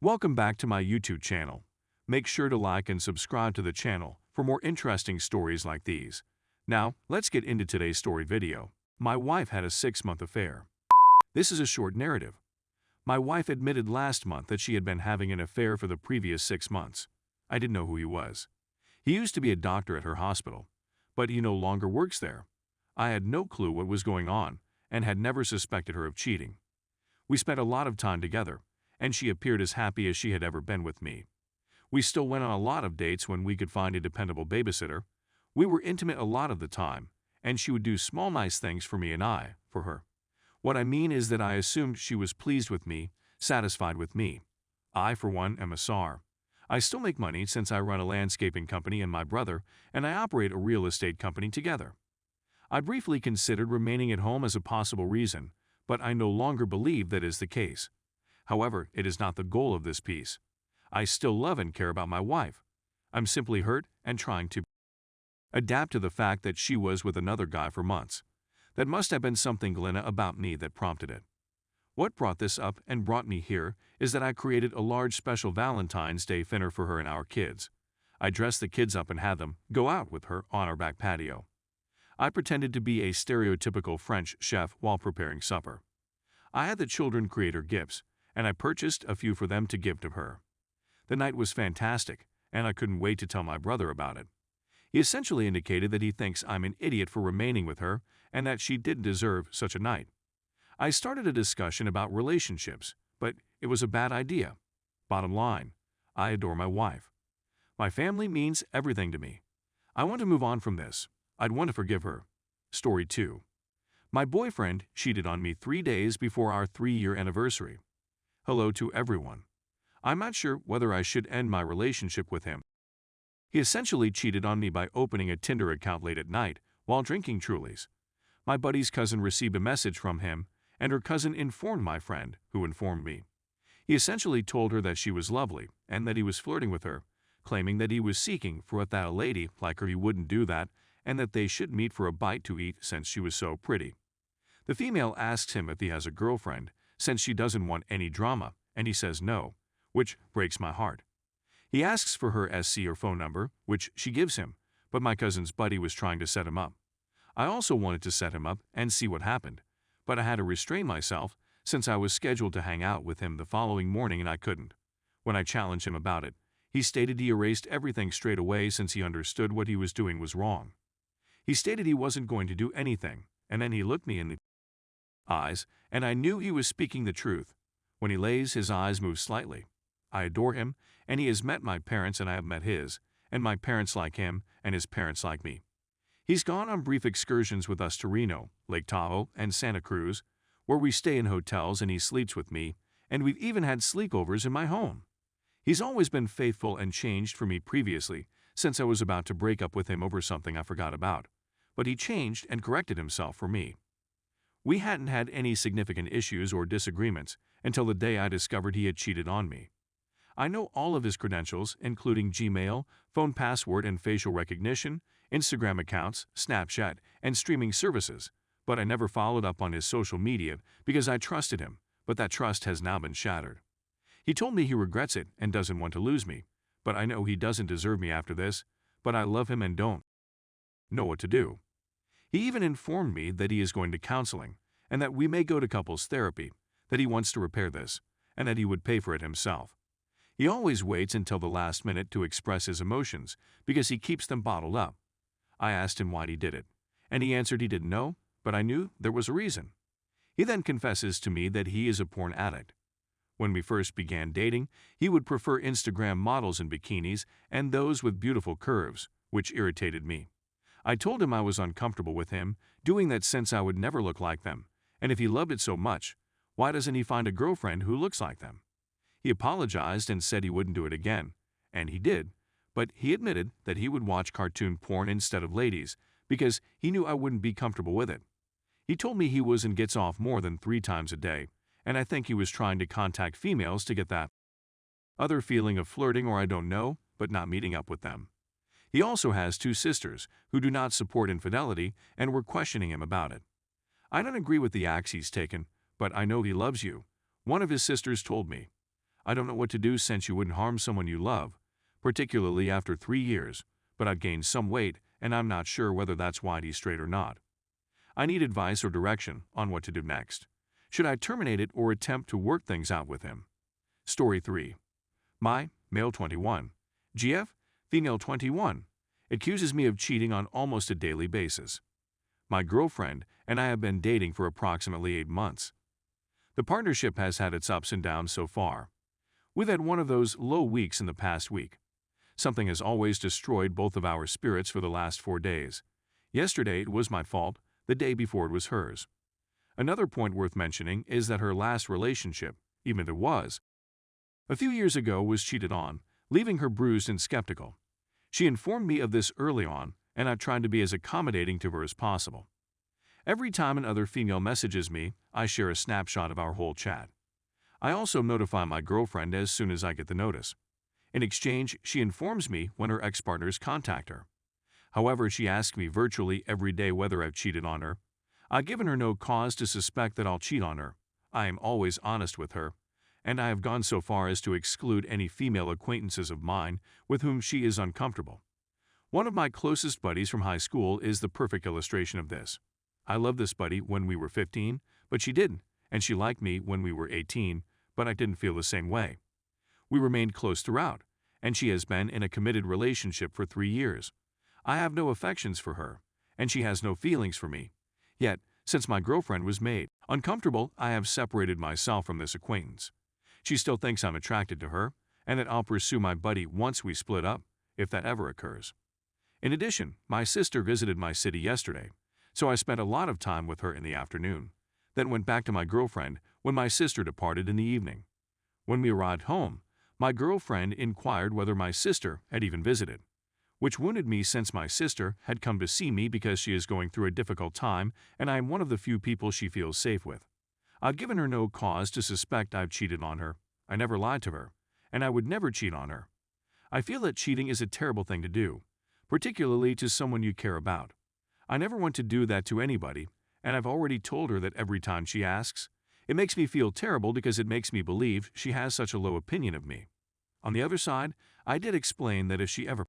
Welcome back to my YouTube channel. Make sure to like and subscribe to the channel for more interesting stories like these. Now, let's get into today's story video. My wife had a 6-month affair. This is a short narrative. My wife admitted last month that she had been having an affair for the previous 6 months. I didn't know who he was. He used to be a doctor at her hospital, but he no longer works there. I had no clue what was going on and had never suspected her of cheating. We spent a lot of time together, and she appeared as happy as she had ever been with me. We still went on a lot of dates when we could find a dependable babysitter. We were intimate a lot of the time, and she would do small nice things for me and I for her. What I mean is that I assumed she was pleased with me, satisfied with me. I, for one, am a SAR. I still make money since I run a landscaping company and my brother and I operate a real estate company together. I briefly considered remaining at home as a possible reason, but I no longer believe that is the case. However, it is not the goal of this piece. I still love and care about my wife. I'm simply hurt and trying to adapt to the fact that she was with another guy for months. That must have been something, Glenna, about me that prompted it. What brought this up and brought me here is that I created a large special Valentine's Day dinner for her and our kids. I dressed the kids up and had them go out with her on our back patio. I pretended to be a stereotypical French chef while preparing supper. I had the children create her gifts, and I purchased a few for them to give to her. The night was fantastic, and I couldn't wait to tell my brother about it. He essentially indicated that he thinks I'm an idiot for remaining with her and that she didn't deserve such a night. I started a discussion about relationships, but it was a bad idea. Bottom line, I adore my wife. My family means everything to me. I want to move on from this. I'd want to forgive her. Story 2. My boyfriend cheated on me 3 days before our 3-year anniversary. Hello to everyone. I'm not sure whether I should end my relationship with him. He essentially cheated on me by opening a Tinder account late at night while drinking Trulies. My buddy's cousin received a message from him, and her cousin informed my friend, who informed me. He essentially told her that she was lovely and that he was flirting with her, claiming that he was seeking for that a lady like her he wouldn't do that and that they should meet for a bite to eat since she was so pretty. The female asks him if he has a girlfriend, since she doesn't want any drama, and he says no, which breaks my heart. He asks for her SC or phone number, which she gives him, but my cousin's buddy was trying to set him up. I also wanted to set him up and see what happened, but I had to restrain myself since I was scheduled to hang out with him the following morning and I couldn't. When I challenged him about it, he stated he erased everything straight away since he understood what he was doing was wrong. He stated he wasn't going to do anything, and then he looked me in the eyes, and I knew he was speaking the truth. When he lays, his eyes move slightly. I adore him, and he has met my parents and I have met his, and my parents like him, and his parents like me. He's gone on brief excursions with us to Reno, Lake Tahoe, and Santa Cruz, where we stay in hotels and he sleeps with me, and we've even had sleepovers in my home. He's always been faithful and changed for me previously, since I was about to break up with him over something I forgot about. But he changed and corrected himself for me. We hadn't had any significant issues or disagreements until the day I discovered he had cheated on me. I know all of his credentials, including Gmail, phone password and facial recognition, Instagram accounts, Snapchat, and streaming services, but I never followed up on his social media because I trusted him, but that trust has now been shattered. He told me he regrets it and doesn't want to lose me, but I know he doesn't deserve me after this, but I love him and don't know what to do. He even informed me that he is going to counseling and that we may go to couples therapy, that he wants to repair this, and that he would pay for it himself. He always waits until the last minute to express his emotions because he keeps them bottled up. I asked him why he did it, and he answered he didn't know, but I knew there was a reason. He then confesses to me that he is a porn addict. When we first began dating, he would prefer Instagram models in bikinis and those with beautiful curves, which irritated me. I told him I was uncomfortable with him doing that since I would never look like them, and if he loved it so much, why doesn't he find a girlfriend who looks like them? He apologized and said he wouldn't do it again, and he did, but he admitted that he would watch cartoon porn instead of ladies because he knew I wouldn't be comfortable with it. He told me he was and gets off more than 3 times a day, and I think he was trying to contact females to get that other feeling of flirting or I don't know, but not meeting up with them. He also has 2 sisters who do not support infidelity and were questioning him about it. I don't agree with the acts he's taken, but I know he loves you, one of his sisters told me. I don't know what to do since you wouldn't harm someone you love, particularly after 3 years, but I've gained some weight and I'm not sure whether that's why he's straight or not. I need advice or direction on what to do next. Should I terminate it or attempt to work things out with him? Story 3. My, male 21, GF, female 21, accuses me of cheating on almost a daily basis. My girlfriend and I have been dating for approximately 8 months. The partnership has had its ups and downs so far. We've had one of those low weeks in the past week. Something has always destroyed both of our spirits for the last 4 days. Yesterday it was my fault, the day before it was hers. Another point worth mentioning is that her last relationship, even if it was a few years ago, was cheated on, leaving her bruised and skeptical. She informed me of this early on, and I tried to be as accommodating to her as possible. Every time another female messages me, I share a snapshot of our whole chat. I also notify my girlfriend as soon as I get the notice. In exchange, she informs me when her ex-partners contact her. However, she asks me virtually every day whether I've cheated on her. I've given her no cause to suspect that I'll cheat on her. I am always honest with her, and I have gone so far as to exclude any female acquaintances of mine with whom she is uncomfortable. One of my closest buddies from high school is the perfect illustration of this. I loved this buddy when we were 15, but she didn't, and she liked me when we were 18, but I didn't feel the same way. We remained close throughout, and she has been in a committed relationship for 3 years. I have no affections for her, and she has no feelings for me. Yet, since my girlfriend was made uncomfortable, I have separated myself from this acquaintance. She still thinks I'm attracted to her, and that I'll pursue my buddy once we split up, if that ever occurs. In addition, my sister visited my city yesterday, so I spent a lot of time with her in the afternoon, then went back to my girlfriend when my sister departed in the evening. When we arrived home, my girlfriend inquired whether my sister had even visited, which wounded me since my sister had come to see me because she is going through a difficult time and I am one of the few people she feels safe with. I've given her no cause to suspect I've cheated on her. I never lied to her, and I would never cheat on her. I feel that cheating is a terrible thing to do, particularly to someone you care about. I never want to do that to anybody, and I've already told her that every time she asks. It makes me feel terrible because it makes me believe she has such a low opinion of me. On the other side, I did explain that if she ever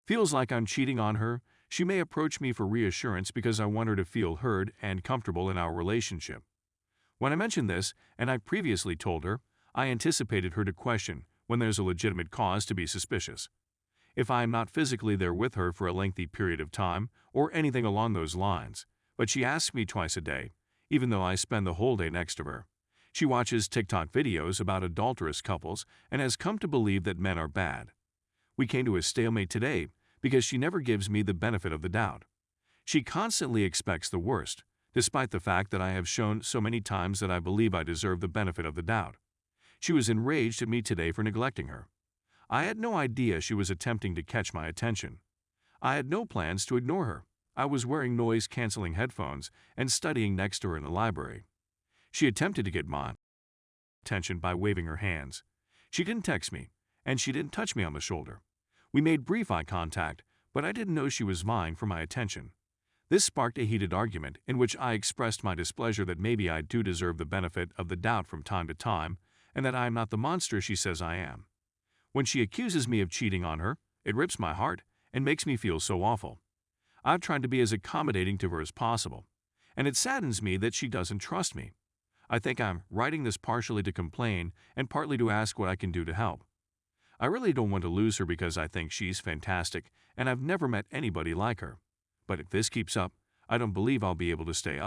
feels like I'm cheating on her, she may approach me for reassurance because I want her to feel heard and comfortable in our relationship. When I mentioned this, and I previously told her, I anticipated her to question when there's a legitimate cause to be suspicious. If I am not physically there with her for a lengthy period of time or anything along those lines, but she asks me twice a day, even though I spend the whole day next to her. She watches TikTok videos about adulterous couples and has come to believe that men are bad. We came to a stalemate today because she never gives me the benefit of the doubt. She constantly expects the worst, despite the fact that I have shown so many times that I believe I deserve the benefit of the doubt. She was enraged at me today for neglecting her. I had no idea she was attempting to catch my attention. I had no plans to ignore her. I was wearing noise-canceling headphones and studying next to her in the library. She attempted to get my attention by waving her hands. She didn't text me, and she didn't touch me on the shoulder. We made brief eye contact, but I didn't know she was vying for my attention. This sparked a heated argument in which I expressed my displeasure that maybe I do deserve the benefit of the doubt from time to time, and that I am not the monster she says I am. When she accuses me of cheating on her, it rips my heart and makes me feel so awful. I've tried to be as accommodating to her as possible, and it saddens me that she doesn't trust me. I think I'm writing this partially to complain and partly to ask what I can do to help. I really don't want to lose her because I think she's fantastic and I've never met anybody like her. But if this keeps up, I don't believe I'll be able to stay up.